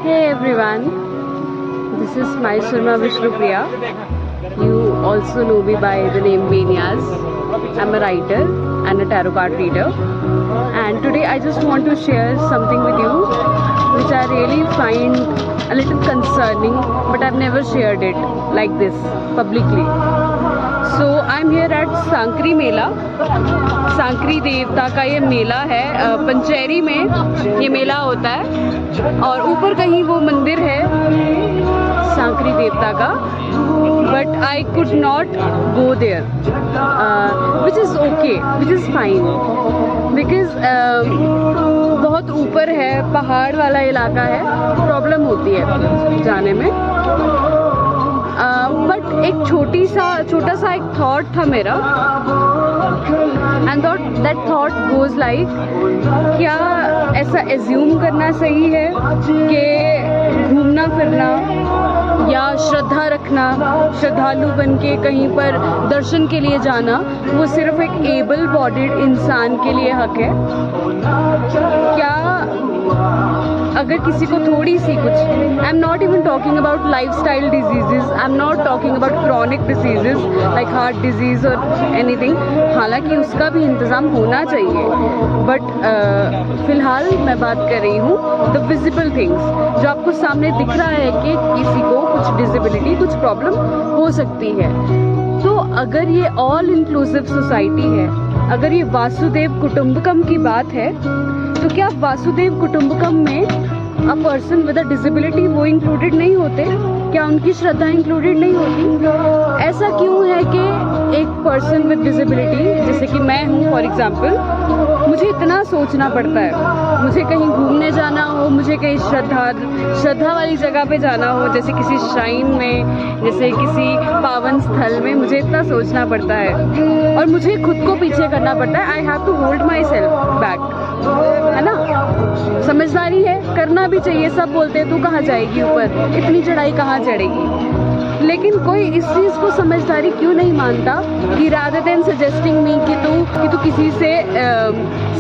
Hey everyone, this is my Sharma Vishnupriya. You also know me by the name Beniaz. I'm a writer and a tarot card reader. And today I just want to share something with you which I really find a little concerning, but I've never shared it like this publicly. So I'm here at Sankri मेला. सांकरी देवता का ये मेला है, पंचेरी में ये मेला होता है और ऊपर कहीं वो मंदिर है सांकरी देवता का, but I could not go there, which is okay, which is fine, because बहुत ऊपर है, पहाड़ वाला इलाका है, प्रॉब्लम होती है जाने में. बट एक छोटा सा एक थॉट था मेरा, and that thought goes like, क्या ऐसा एज्यूम करना सही है कि घूमना फिरना या श्रद्धा रखना, श्रद्धालु बन के कहीं पर दर्शन के लिए जाना, वो सिर्फ एक एबल बॉडीड इंसान के लिए हक है? क्या अगर किसी को थोड़ी सी कुछ, आई am not even talking about life style disease, I am not talking about chronic disease like heart disease और एनीथिंग, हालांकि उसका भी इंतज़ाम होना चाहिए, बट फ़िलहाल मैं बात कर रही हूँ द विजिबल थिंग्स, जो आपको सामने दिख रहा है कि किसी को कुछ डिसेबिलिटी, कुछ प्रॉब्लम हो सकती है. तो अगर ये ऑल इंक्लूसिव सोसाइटी है, अगर ये वासुदेव कुटुंबकम की बात है, तो क्या वासुदेव कुटुंबकम में अ पर्सन विद अ डिसेबिलिटी वो इंक्लूडेड नहीं होते? क्या उनकी श्रद्धा इंक्लूडेड नहीं होती? ऐसा क्यों है कि एक पर्सन विद डिसेबिलिटी, जैसे कि मैं हूँ फॉर एग्जांपल, मुझे इतना सोचना पड़ता है, मुझे कहीं घूमने जाना हो, मुझे कहीं श्रद्धा वाली जगह पे जाना हो, जैसे किसी श्राइन में, जैसे किसी पावन स्थल में, मुझे इतना सोचना पड़ता है और मुझे खुद को पीछे करना पड़ता है. I have to hold myself back, है ना? समझदारी है, करना भी चाहिए. सब बोलते हैं तू कहाँ जाएगी ऊपर, इतनी चढ़ाई कहाँ चढ़ेगी, लेकिन कोई इस चीज़ को समझदारी क्यों नहीं मानता कि रादर देन सजेस्टिंग मी कि तू किसी से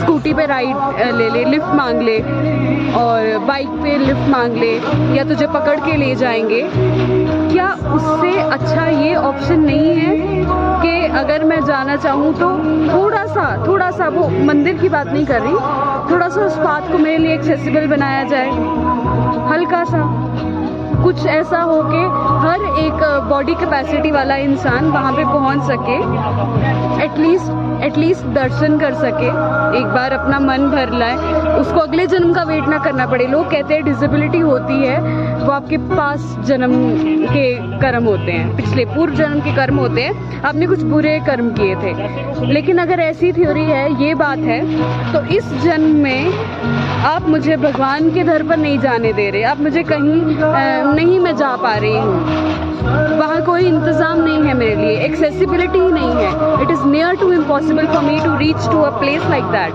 स्कूटी पे राइड ले ले, लिफ्ट मांग ले, और बाइक पे लिफ्ट मांग ले, या तुझे पकड़ के ले जाएंगे, क्या उससे अच्छा ये ऑप्शन नहीं है कि अगर मैं जाना चाहूँ तो थोड़ा सा वो मंदिर की बात नहीं कर रही, थोड़ा सा उस पाथ को मेरे लिए एक्सेसिबल बनाया जाए, हल्का सा कुछ ऐसा हो कि हर एक बॉडी कैपेसिटी वाला इंसान वहाँ पे पहुँच सके, एटलीस्ट दर्शन कर सके, एक बार अपना मन भर लाए, उसको अगले जन्म का वेट ना करना पड़े. लोग कहते हैं डिसेबिलिटी होती है, वो आपके पास जन्म के कर्म होते हैं, पिछले पूर्व जन्म के कर्म होते हैं, आपने कुछ बुरे कर्म किए थे. लेकिन अगर ऐसी थ्योरी है, ये बात है, तो इस जन्म में आप मुझे भगवान के दर पर नहीं जाने दे रहे, आप मुझे कहीं नहीं मैं जा पा रही हूँ, वहाँ कोई इंतज़ाम नहीं है मेरे लिए, एक्सेसिबिलिटी ही नहीं है, it is near to impossible for me to reach to a place like that.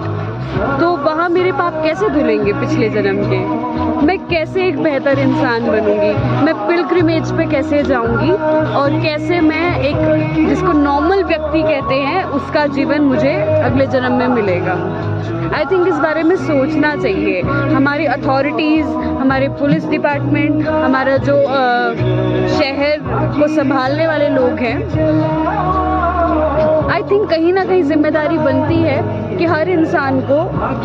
तो वहाँ मेरे पाप कैसे धुलेंगे पिछले जन्म के? मैं कैसे एक बेहतर इंसान बनूंगी? मैं पिलग्रिमेज पे कैसे जाऊंगी? और कैसे मैं एक जिसको नॉर्मल व्यक्ति कहते हैं उसका जीवन मुझे अगले जन्म में मिलेगा? आई थिंक इस बारे में सोचना चाहिए. हमारी अथॉरिटीज़, हमारे पुलिस डिपार्टमेंट, हमारा जो शहर को संभालने वाले लोग हैं, आई थिंक कहीं ना कहीं जिम्मेदारी बनती है कि हर इंसान को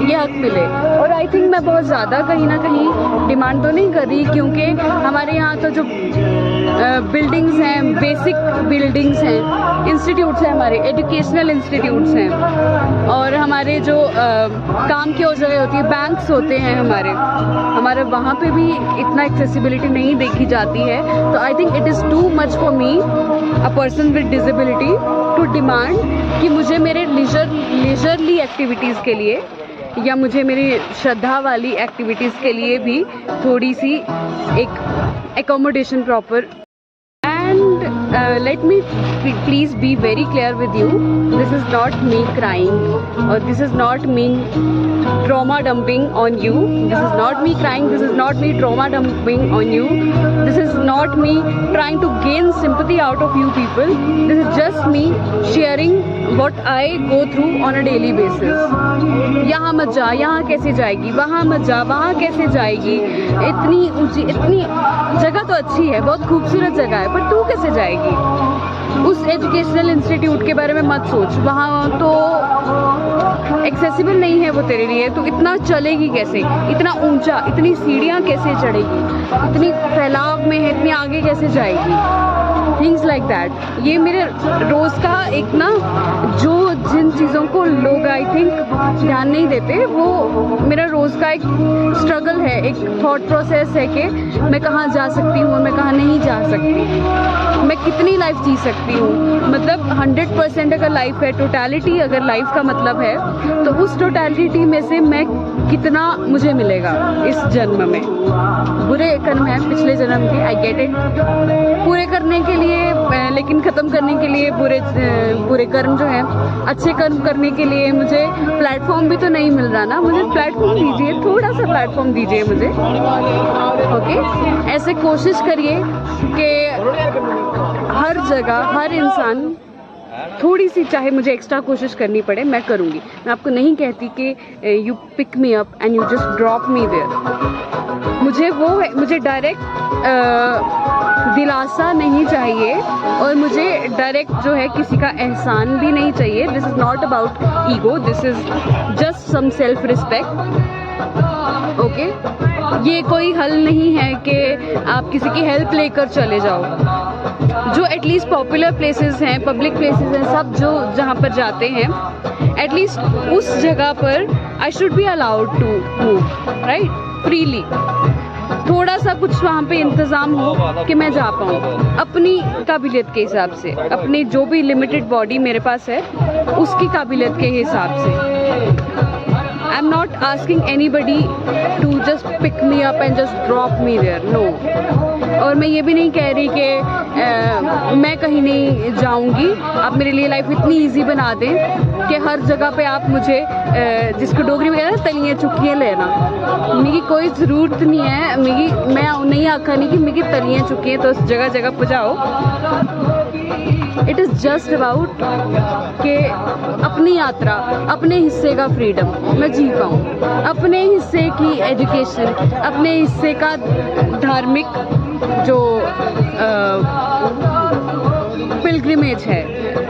ये हक मिले. और आई थिंक मैं बहुत ज़्यादा कहीं ना कहीं डिमांड तो नहीं कर रही, क्योंकि हमारे यहाँ तो जो बिल्डिंग्स हैं, बेसिक बिल्डिंग्स हैं, इंस्टीट्यूट्स हैं, हमारे एजुकेशनल इंस्टीट्यूट्स हैं, और हमारे जो काम की और जगह होती है, बैंक्स होते हैं हमारे वहाँ पे भी इतना एक्सेसिबिलिटी नहीं देखी जाती है. तो I think it is too much for me, a person with disability, to demand कि मुझे मेरे लीजरली एक्टिविटीज़ के लिए या मुझे मेरी श्रद्धा वाली एक्टिविटीज़ के लिए भी थोड़ी सी एक accommodation proper. And let me please be very clear with you. This is not me crying, or this is not me trauma dumping on you. This is not me crying. This is not me trauma dumping on you. This is not me trying to gain sympathy out of you people. This is just me sharing what I go through on a daily basis. यहाँ मत जा, यहाँ कैसे जाएगी, वहाँ मत जा, वहाँ कैसे जाएगी, इतनी ऊंची, इतनी जगह तो अच्छी है, बहुत खूबसूरत जगह है, पर तू कैसे जाएगी? उस एजुकेशनल इंस्टीट्यूट के बारे में मत सोच, वहाँ तो एक्सेसिबल नहीं है वो तेरे लिए, तो इतना चलेगी कैसे, इतना ऊंचा, इतनी सीढ़ियाँ कैसे चढ़ेगी, इतनी फैलाव में है, इतनी आगे कैसे जाएगी, थिंग्स लाइक दैट। ये मेरे रोज़ का एक ना, जो जिन चीज़ों को लोग आई थिंक ध्यान नहीं देते, वो मेरा रोज़ का एक स्ट्रगल है, एक थॉट प्रोसेस है कि मैं कहाँ जा सकती हूँ और मैं कहाँ नहीं जा सकती, मैं कितनी लाइफ जी सकती हूँ। मतलब 100% अगर लाइफ है, टोटलिटी अगर लाइफ का मतलब है, तो उस टोटलिटी में से मैं कितना मुझे मिलेगा इस जन्म में। बुरे कर्म हैं पिछले जन्म के, आई गेट इट, पूरे करने के लिए, लेकिन ख़त्म करने के लिए बुरे कर्म जो हैं, अच्छे कर्म करने के लिए मुझे प्लेटफॉर्म भी तो नहीं मिल रहा ना, मुझे प्लेटफॉर्म दीजिए, थोड़ा सा प्लेटफॉर्म दीजिए मुझे, ओके। ऐसे कोशिश करिए कि हर जगह हर इंसान थोड़ी सी, चाहे मुझे एक्स्ट्रा कोशिश करनी पड़े, मैं करूँगी। मैं आपको नहीं कहती कि you pick me up and you just drop me there. मुझे वो है, मुझे डायरेक्ट दिलासा नहीं चाहिए, और मुझे डायरेक्ट जो है किसी का एहसान भी नहीं चाहिए। This is not about ego, this is just some self respect, okay. ये कोई हल नहीं है कि आप किसी की हेल्प लेकर चले जाओ। जो एटलीस्ट पॉपुलर प्लेसेस हैं, पब्लिक प्लेसेस हैं, सब जो जहाँ पर जाते हैं, एटलीस्ट उस जगह पर I should be allowed to move right freely. थोड़ा सा कुछ वहाँ पे इंतज़ाम हो कि मैं जा पाऊँ अपनी काबिलियत के हिसाब से, अपनी जो भी लिमिटेड बॉडी मेरे पास है उसकी काबिलियत के हिसाब से। I am not asking anybody to just pick me up and just drop me there, no. और मैं ये भी नहीं कह रही कि मैं कहीं नहीं जाऊंगी, आप मेरे लिए लाइफ इतनी इजी बना दें कि हर जगह पे आप मुझे जिसको डोगरी में कहना तलियाँ चुकिए लेना, मिगी कोई ज़रूरत नहीं है, मैं नहीं आखा नहीं कि मिगी तलियाँ चुकिए तो उस जगह जगह पहुँचाओ। इट इज़ जस्ट अबाउट कि अपनी यात्रा, अपने हिस्से का फ्रीडम मैं जी पाऊँ, अपने हिस्से की एजुकेशन, अपने हिस्से का धार्मिक जो पिलग्रिमेज है,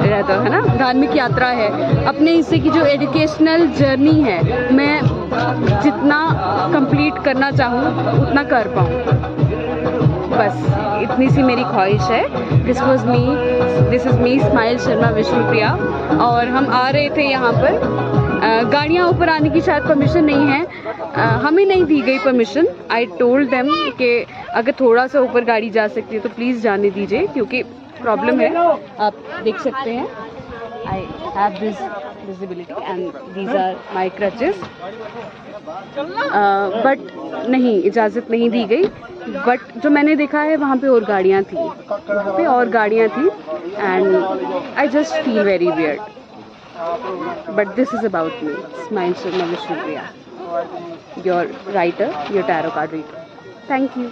रहता है ना, धार्मिक यात्रा है, अपने हिस्से की जो एजुकेशनल जर्नी है, मैं जितना कंप्लीट करना चाहूँ उतना कर पाऊँ। बस इतनी सी मेरी ख्वाहिश है। This is me smile Sharma Vishnupriya, और हम आ रहे थे यहाँ पर। गाड़ियाँ ऊपर आने की शायद परमिशन नहीं है, हमें नहीं दी गई परमिशन। आई टोल्ड देम कि अगर थोड़ा सा ऊपर गाड़ी जा सकती है तो प्लीज़ जाने दीजिए, क्योंकि प्रॉब्लम है, आप देख सकते हैं। I have this visibility and these are my crutches, but नहीं, इजाज़त नहीं दी गई। बट जो मैंने देखा है वहाँ पे और गाड़ियाँ थी, वहाँ पे और गाड़ियाँ थी, and I just feel very weird, but this is about me, smile Sharma Vishnupriya, your writer, your tarot card reader. Thank you.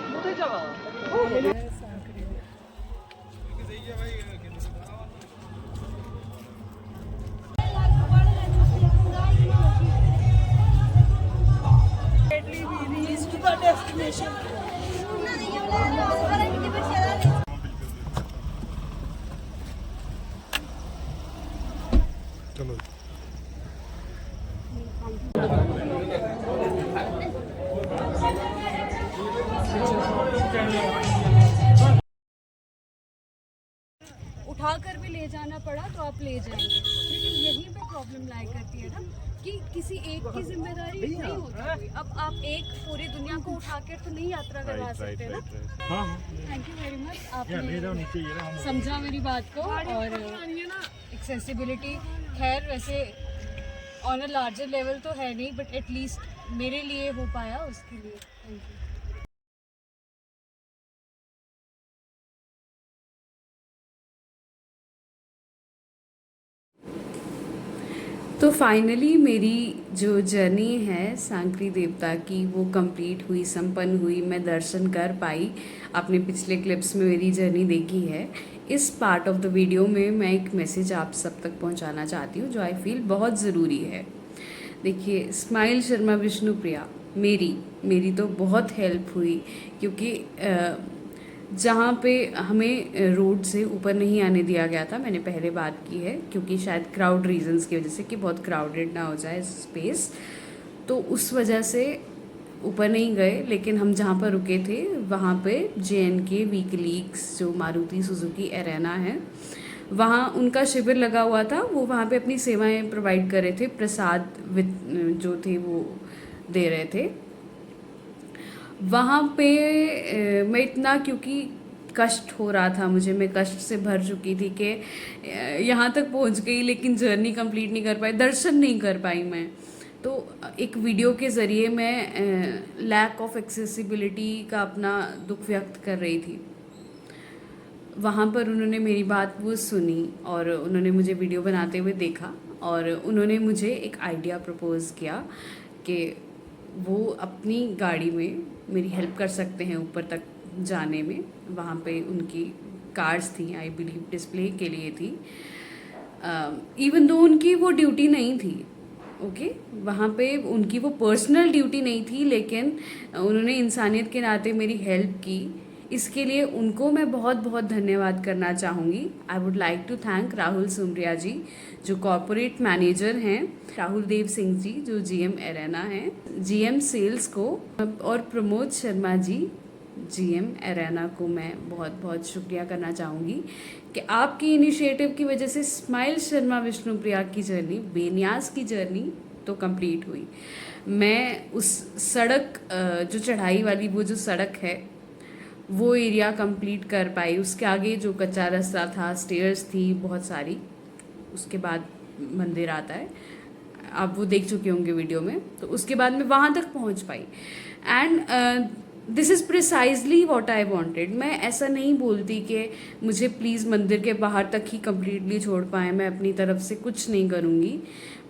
चलो उठाकर भी ले जाना पड़ा तो आप ले जाएंगे, लेकिन यहीं पे प्रॉब्लम लाई करती है ना कि किसी एक की जिम्मेदारी नहीं होती। अब आप एक पूरी दुनिया को उठाकर तो नहीं यात्रा करवा सकते ना। थैंक यू वेरी मच, आपने समझा मेरी बात को। और एक्सेसिबिलिटी खैर वैसे ऑन अ लार्जर लेवल तो है नहीं, बट एटलीस्ट मेरे लिए हो पाया, उसके लिए थैंक यू। तो फाइनली मेरी जो जर्नी है सांकरी देवता की वो कंप्लीट हुई, संपन्न हुई। मैं दर्शन कर पाई। आपने पिछले क्लिप्स में मेरी जर्नी देखी है। इस पार्ट ऑफ द वीडियो में मैं एक मैसेज आप सब तक पहुंचाना चाहती हूँ जो आई फील बहुत ज़रूरी है। देखिए, स्माइल शर्मा विष्णुप्रिया मेरी तो बहुत हेल्प हुई, क्योंकि जहाँ पे हमें रोड से ऊपर नहीं आने दिया गया था, मैंने पहले बात की है, क्योंकि शायद क्राउड रीजंस की वजह से कि बहुत क्राउडेड ना हो जाए स्पेस, तो उस वजह से ऊपर नहीं गए। लेकिन हम जहाँ पर रुके थे वहाँ पे JNK वीकलीक्स जो मारुति सुजुकी एरेना है, वहाँ उनका शिविर लगा हुआ था। वो वहाँ पे अपनी सेवाएं प्रोवाइड कर रहे थे, प्रसाद जो थे वो दे रहे थे। वहाँ पे मैं इतना, क्योंकि कष्ट हो रहा था मुझे, मैं कष्ट से भर चुकी थी कि यहाँ तक पहुँच गई लेकिन जर्नी कंप्लीट नहीं कर पाई, दर्शन नहीं कर पाई मैं। तो एक वीडियो के ज़रिए मैं लैक ऑफ एक्सेसिबिलिटी का अपना दुख व्यक्त कर रही थी। वहाँ पर उन्होंने मेरी बात वो सुनी और उन्होंने मुझे वीडियो बनाते हुए देखा और उन्होंने मुझे एक आइडिया प्रपोज़ किया कि वो अपनी गाड़ी में मेरी हेल्प कर सकते हैं ऊपर तक जाने में। वहाँ पे उनकी कार्स थी, आई बिलीव डिस्प्ले के लिए थी, इवन दो उनकी वो ड्यूटी नहीं थी। ओके, वहाँ पे उनकी वो पर्सनल ड्यूटी नहीं थी, लेकिन उन्होंने इंसानियत के नाते मेरी हेल्प की। इसके लिए उनको मैं बहुत बहुत धन्यवाद करना चाहूँगी। I would like to thank Rahul Sumaria ji जो कॉरपोरेट मैनेजर हैं, राहुल देव सिंह जी जो GM एरेना हैं, GM सेल्स को, और प्रमोद शर्मा जी GM एरेना को मैं बहुत बहुत शुक्रिया करना चाहूँगी कि आपकी इनिशिएटिव की वजह से स्माइल शर्मा विष्णुप्रिया की जर्नी, बेनियाज की जर्नी तो कंप्लीट हुई। मैं उस सड़क जो चढ़ाई वाली वो जो सड़क है वो एरिया कंप्लीट कर पाई। उसके आगे जो कच्चा रास्ता था, स्टेयर्स थी बहुत सारी, उसके बाद मंदिर आता है, आप वो देख चुके होंगे वीडियो में। तो उसके बाद मैं वहाँ तक पहुँच पाई and this is precisely what I wanted. मैं ऐसा नहीं बोलती कि मुझे प्लीज़ मंदिर के बाहर तक ही कम्प्लीटली छोड़ पाए, मैं अपनी तरफ से कुछ नहीं करूँगी,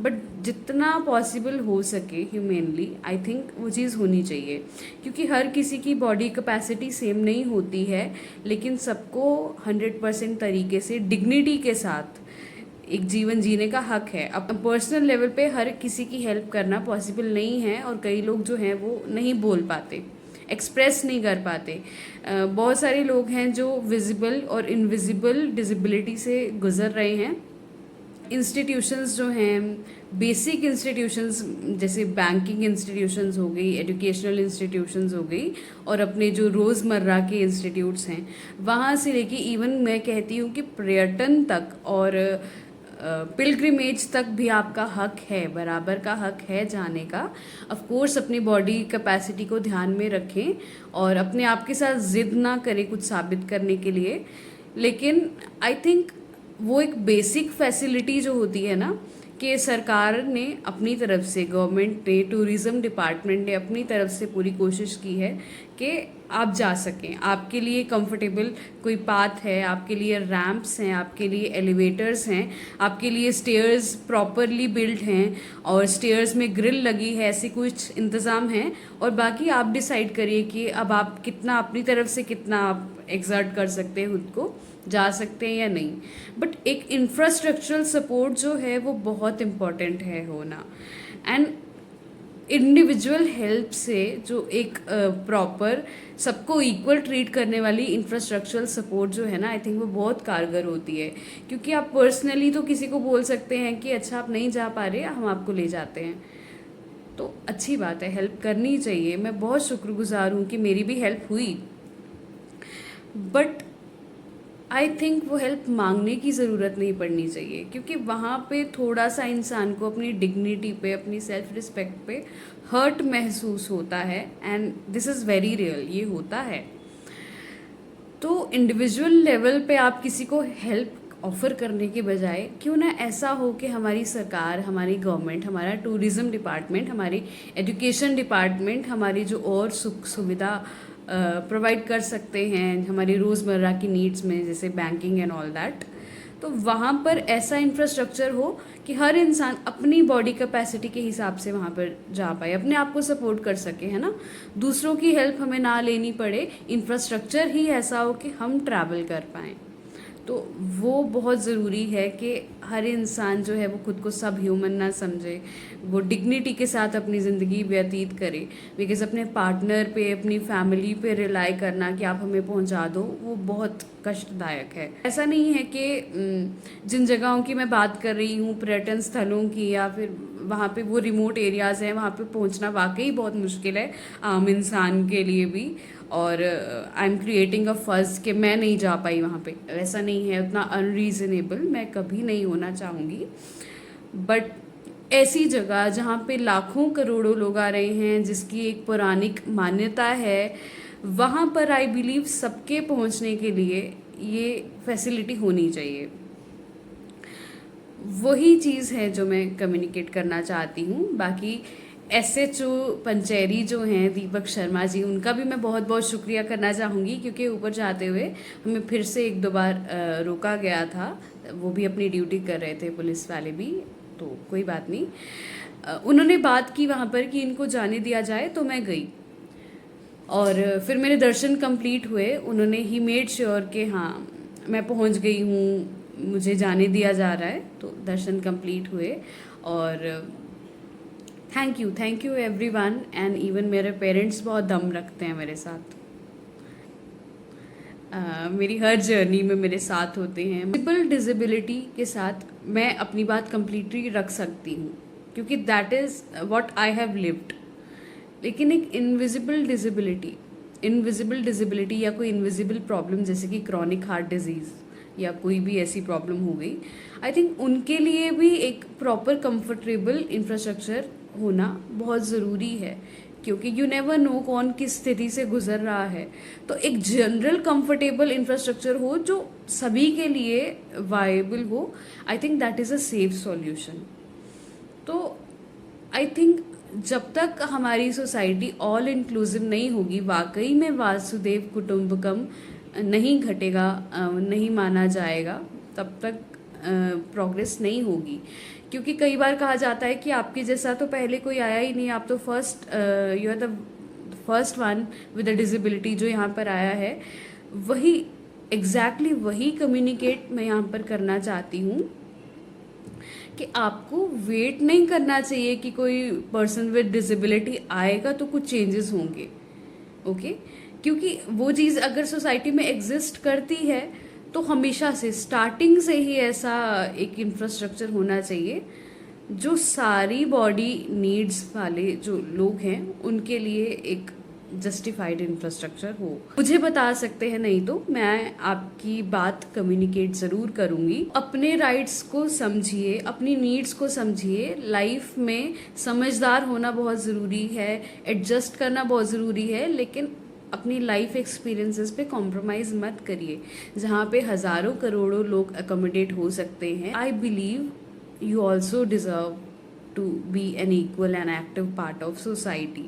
बट जितना पॉसिबल हो सके ह्यूमेनली आई थिंक वो चीज़ होनी चाहिए, क्योंकि हर किसी की बॉडी कैपेसिटी सेम नहीं होती है, लेकिन सबको 100% तरीके से डिग्निटी के साथ एक जीवन जीने का हक है। अब पर्सनल लेवल पे हर किसी की हेल्प करना पॉसिबल नहीं है और कई लोग जो हैं वो नहीं बोल पाते, एक्सप्रेस नहीं कर पाते। बहुत सारे लोग हैं जो विजिबल और इनविजिबल डिसेबिलिटी से गुजर रहे हैं। इंस्टीट्यूशंस जो हैं, बेसिक इंस्टीट्यूशंस जैसे बैंकिंग इंस्टीट्यूशंस हो गई, एजुकेशनल इंस्टीट्यूशंस हो गई, और अपने जो रोज़मर्रा के इंस्टीट्यूट्स हैं वहाँ से लेके इवन मैं कहती हूँ कि पर्यटन तक और पिलग्रिमेज तक भी आपका हक है, बराबर का हक है जाने का। ऑफ कोर्स अपनी बॉडी कैपेसिटी को ध्यान में रखें और अपने आप के साथ ज़िद ना करें कुछ साबित करने के लिए, लेकिन आई थिंक वो एक बेसिक फैसिलिटी जो होती है ना, कि सरकार ने अपनी तरफ से, गवर्नमेंट ने, टूरिज़्म डिपार्टमेंट ने अपनी तरफ से पूरी कोशिश की है कि आप जा सकें। आपके लिए कंफर्टेबल कोई पाथ है, आपके लिए रैंप्स हैं, आपके लिए एलिवेटर्स हैं, आपके लिए स्टेयर्स प्रॉपरली बिल्ड हैं और स्टेयर्स में ग्रिल लगी है, ऐसे कुछ इंतज़ाम हैं। और बाकी आप डिसाइड करिए कि अब आप कितना अपनी तरफ से कितना आप एक्सर्ट कर सकते हैं, खुद को जा सकते हैं या नहीं। बट एक इंफ्रास्ट्रक्चरल सपोर्ट जो है वो बहुत इम्पॉर्टेंट है होना, एंड इंडिविजुअल हेल्प से जो एक प्रॉपर सबको इक्वल ट्रीट करने वाली इंफ्रास्ट्रक्चरल सपोर्ट जो है ना, आई थिंक वो बहुत कारगर होती है। क्योंकि आप पर्सनली तो किसी को बोल सकते हैं कि अच्छा आप नहीं जा पा रहे, हम आपको ले जाते हैं, तो अच्छी बात है, हेल्प करनी चाहिए। मैं बहुत शुक्रगुजार हूँ कि मेरी भी हेल्प हुई, बट आई थिंक वो हेल्प मांगने की ज़रूरत नहीं पड़नी चाहिए, क्योंकि वहाँ पे थोड़ा सा इंसान को अपनी डिग्निटी पे, अपनी सेल्फ रिस्पेक्ट पे हर्ट महसूस होता है, and this is very real, ये होता है। तो इंडिविजुअल लेवल पे आप किसी को हेल्प ऑफ़र करने के बजाय क्यों ना ऐसा हो कि हमारी सरकार, हमारी गवर्नमेंट, हमारा टूरिज़्म डिपार्टमेंट, हमारी एजुकेशन डिपार्टमेंट, हमारी जो और सुख सुविधा प्रोवाइड कर सकते हैं हमारी रोज़मर्रा की नीड्स में, जैसे बैंकिंग एंड ऑल दैट, तो वहाँ पर ऐसा इंफ्रास्ट्रक्चर हो कि हर इंसान अपनी बॉडी कैपेसिटी के हिसाब से वहाँ पर जा पाए, अपने आप को सपोर्ट कर सके, है ना। दूसरों की हेल्प हमें ना लेनी पड़े, इंफ्रास्ट्रक्चर ही ऐसा हो कि हम ट्रैवल कर पाएँ। तो वो बहुत ज़रूरी है कि हर इंसान जो है वो खुद को सब ह्यूमन ना समझे, वो डिग्निटी के साथ अपनी ज़िंदगी व्यतीत करे। बिकॉज़ अपने पार्टनर पे, अपनी फैमिली पे रिलाई करना कि आप हमें पहुंचा दो, वो बहुत कष्टदायक है। ऐसा नहीं है कि जिन जगहों की मैं बात कर रही हूँ, पर्यटन स्थलों की, या फिर वहाँ पे वो रिमोट एरियाज़ हैं, वहाँ पे पहुँचना वाकई बहुत मुश्किल है आम इंसान के लिए भी। और आई एम क्रिएटिंग अ फर्ज कि मैं नहीं जा पाई वहाँ पे, ऐसा नहीं है, उतना अनरीजनेबल मैं कभी नहीं होना चाहूँगी। बट ऐसी जगह जहाँ पे लाखों करोड़ों लोग आ रहे हैं, जिसकी एक पौराणिक मान्यता है, वहाँ पर आई बिलीव सबके पहुँचने के लिए ये फैसिलिटी होनी चाहिए। वही चीज़ है जो मैं कम्युनिकेट करना चाहती हूँ। बाकी SHO पंचेरी जो हैं दीपक शर्मा जी, उनका भी मैं बहुत बहुत शुक्रिया करना चाहूँगी, क्योंकि ऊपर जाते हुए हमें फिर से 1-2 बार रोका गया था। वो भी अपनी ड्यूटी कर रहे थे, पुलिस वाले भी, तो कोई बात नहीं। उन्होंने बात की वहाँ पर कि इनको जाने दिया जाए, तो मैं गई और फिर मेरे दर्शन कंप्लीट हुए। उन्होंने ही मेड श्योर कि हाँ मैं पहुँच गई हूँ, मुझे जाने दिया जा रहा है, तो दर्शन कंप्लीट हुए। और thank you everyone. And even मेरे पेरेंट्स बहुत दम रखते हैं मेरे साथ, मेरी हर जर्नी में मेरे साथ होते हैं। मल्टीपल डिसेबिलिटी के साथ मैं अपनी बात कंप्लीटली रख सकती हूँ, क्योंकि that is what I have lived. लेकिन एक इनविजिबल डिसेबिलिटी या कोई इनविजिबल प्रॉब्लम, जैसे कि क्रॉनिक हार्ट डिजीज़ या कोई भी ऐसी प्रॉब्लम हो गई, आई थिंक उनके लिए भी एक प्रॉपर कंफर्टेबल इंफ्रास्ट्रक्चर होना बहुत ज़रूरी है, क्योंकि यू नेवर नो कौन किस स्थिति से गुजर रहा है। तो एक जनरल कंफर्टेबल इंफ्रास्ट्रक्चर हो जो सभी के लिए वायबल हो, I think that is a safe solution. तो आई थिंक जब तक हमारी सोसाइटी ऑल इंक्लूसिव नहीं होगी, वाकई में वासुदेव कुटुंबकम नहीं घटेगा, नहीं माना जाएगा, तब तक प्रोग्रेस नहीं होगी। क्योंकि कई बार कहा जाता है कि आपके जैसा तो पहले कोई आया ही नहीं, आप तो you are the first one with a disability जो यहाँ पर आया है। वही एग्जैक्टली वही कम्युनिकेट मैं यहाँ पर करना चाहती हूँ कि आपको वेट नहीं करना चाहिए कि कोई पर्सन विद डिसेबिलिटी आएगा तो कुछ चेंजेस होंगे, ओके। क्योंकि वो चीज़ अगर सोसाइटी में एग्जिस्ट करती है तो हमेशा से, स्टार्टिंग से ही ऐसा एक इंफ्रास्ट्रक्चर होना चाहिए जो सारी बॉडी नीड्स वाले जो लोग हैं उनके लिए एक जस्टिफाइड इंफ्रास्ट्रक्चर हो। मुझे बता सकते हैं, नहीं तो मैं आपकी बात कम्युनिकेट ज़रूर करूँगी। अपने राइट्स को समझिए, अपनी नीड्स को समझिए। लाइफ में समझदार होना बहुत ज़रूरी है, एडजस्ट करना बहुत ज़रूरी है, लेकिन अपनी लाइफ एक्सपीरियंसेस पे कॉम्प्रोमाइज़ मत करिए। जहाँ पे हज़ारों करोड़ों लोग अकोमोडेट हो सकते हैं, I believe you also deserve to be an equal and active part of society.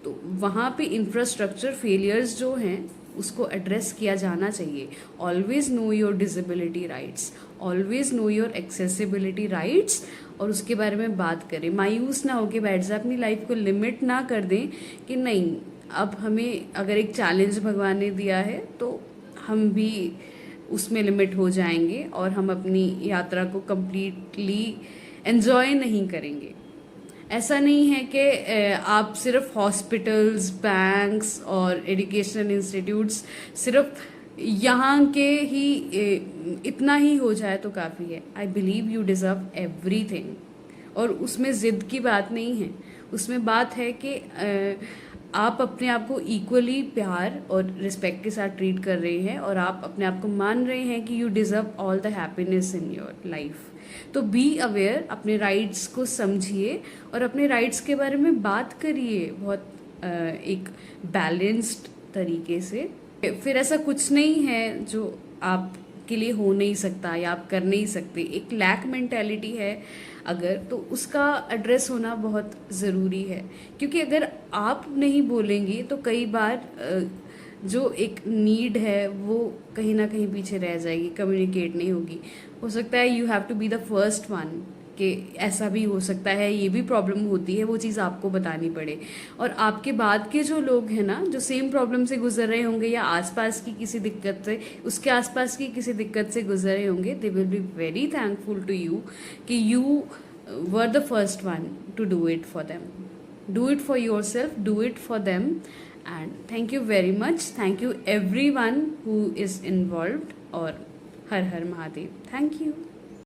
तो वहाँ पे इंफ्रास्ट्रक्चर फेलियर्स जो हैं उसको एड्रेस किया जाना चाहिए। Always know your disability rights, always know your accessibility rights, और उसके बारे में बात करें। मायूस ना होके बैठ जाए, अपनी लाइफ को लिमिट ना कर दें कि नहीं, अब हमें अगर एक चैलेंज भगवान ने दिया है तो हम भी उसमें लिमिट हो जाएंगे और हम अपनी यात्रा को कंप्लीटली एंजॉय नहीं करेंगे। ऐसा नहीं है कि आप सिर्फ हॉस्पिटल्स, बैंक्स और एजुकेशनल इंस्टीट्यूट्स सिर्फ यहाँ के ही इतना ही हो जाए तो काफ़ी है। आई बिलीव यू डिज़र्व एवरीथिंग, और उसमें ज़िद की बात नहीं है, उसमें बात है कि आप अपने आप को इक्वली प्यार और रिस्पेक्ट के साथ ट्रीट कर रहे हैं, और आप अपने आप को मान रहे हैं कि you deserve all the happiness in your life. तो बी अवेयर, अपने राइट्स को समझिए और अपने राइट्स के बारे में बात करिए बहुत एक बैलेंस्ड तरीके से। फिर ऐसा कुछ नहीं है जो आपके लिए हो नहीं सकता या आप कर नहीं सकते। एक लैक मेंटेलिटी है अगर, तो उसका एड्रेस होना बहुत ज़रूरी है, क्योंकि अगर आप नहीं बोलेंगे तो कई बार जो एक नीड है वो कहीं ना कहीं पीछे रह जाएगी, कम्युनिकेट नहीं होगी। हो सकता है you have to be the first one कि ऐसा भी हो सकता है, ये भी प्रॉब्लम होती है, वो चीज़ आपको बतानी पड़े। और आपके बाद के जो लोग हैं ना, जो सेम प्रॉब्लम से गुजर रहे होंगे या आसपास की किसी दिक्कत से, उसके आसपास की किसी दिक्कत से गुजर रहे होंगे, they will be very thankful to you कि you were the first one to do it for them. Do it for yourself, do it for them, and thank you very much. Thank you everyone who is involved. और हर हर Mahadev. Thank you.